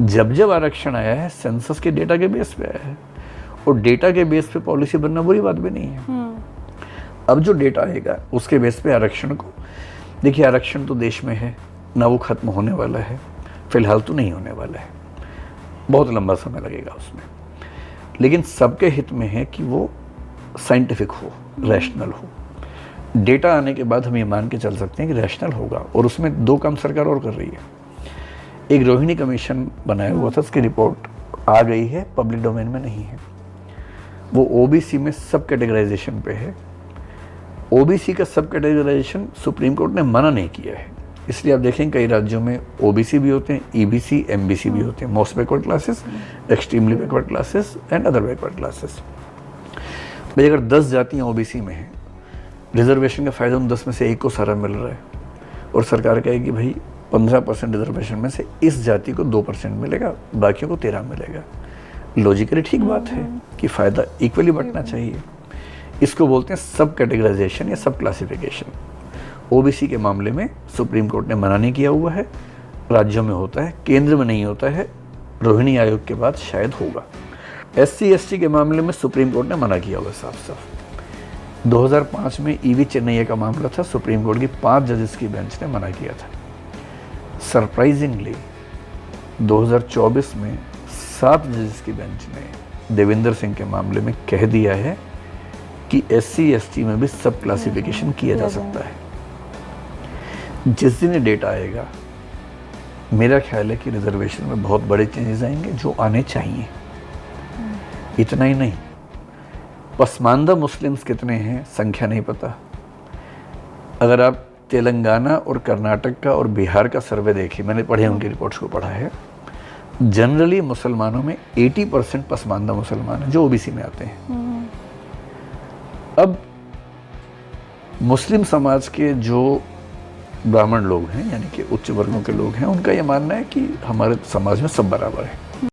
जब जब आरक्षण आया है सेंसस के डेटा के बेस पे आया है, और डेटा के बेस पे पॉलिसी बनना बुरी बात भी नहीं है। अब जो डेटा आएगा उसके बेस पे आरक्षण को, देखिए आरक्षण तो देश में है ना, वो खत्म होने वाला है, फिलहाल तो नहीं होने वाला है, बहुत लंबा समय लगेगा उसमें, लेकिन सबके हित में है कि वो साइंटिफिक हो, रैशनल हो। डेटा आने के बाद हम ये मान के चल सकते हैं कि रैशनल होगा, और उसमें दो काम सरकार और कर रही है। एक रोहिणी कमीशन बनाया हुआ था, उसकी रिपोर्ट आ गई है, पब्लिक डोमेन में नहीं है। वो ओबीसी में सब कैटेगराइजेशन पे है। ओबीसी का सब कैटेगराइजेशन सुप्रीम कोर्ट ने मना नहीं किया है, इसलिए आप देखें कई राज्यों में ओबीसी भी होते हैं, ईबीसी, एमबीसी भी होते हैं, most backward classes, extremely backward classes and other backward classes. भाई अगर 10 जातियाँ ओबीसी में हैं, रिजर्वेशन का फ़ायदा उन 10 में से एक को सारा मिल रहा है, और सरकार कहेगी भाई 15% रिजर्वेशन में से इस जाति को 2% मिलेगा, बाकियों को 13 मिलेगा। लॉजिकली ठीक बात है कि फ़ायदा इक्वली बंटना चाहिए। इसको बोलते हैं सब कैटेगराइजेशन या सब क्लासिफिकेशन। ओबीसी के मामले में सुप्रीम कोर्ट ने मना नहीं किया हुआ है, राज्यों में होता है, केंद्र में नहीं होता है, रोहिणी आयोग के बाद शायद होगा। एससी एसटी के मामले में सुप्रीम कोर्ट ने मना किया हुआ साफ साफ। 2005 में ईवी चेन्नैया का मामला था, सुप्रीम कोर्ट की 5 जजेस की बेंच ने मना किया था। सरप्राइजिंगली 2024 में 7 जजेस की बेंच ने देवेंद्र सिंह के मामले में कह दिया है कि एससी एसटी में भी सब क्लासिफिकेशन किया जा सकता है। जिस दिन ये डेटा आएगा, मेरा ख्याल है कि रिजर्वेशन में बहुत बड़े चेंजेस आएंगे जो आने चाहिए। इतना ही नहीं, पसमानदा मुस्लिम्स कितने हैं संख्या नहीं पता। अगर आप तेलंगाना और कर्नाटक का और बिहार का सर्वे देखिए, मैंने पढ़े उनकी रिपोर्ट्स को पढ़ा है, जनरली मुसलमानों में 80% पसमानदा मुसलमान हैं जो ओबीसी में आते हैं। अब मुस्लिम समाज के जो ब्राह्मण लोग हैं, यानी कि उच्च वर्गों के लोग हैं, उनका ये मानना है कि हमारे समाज में सब बराबर है।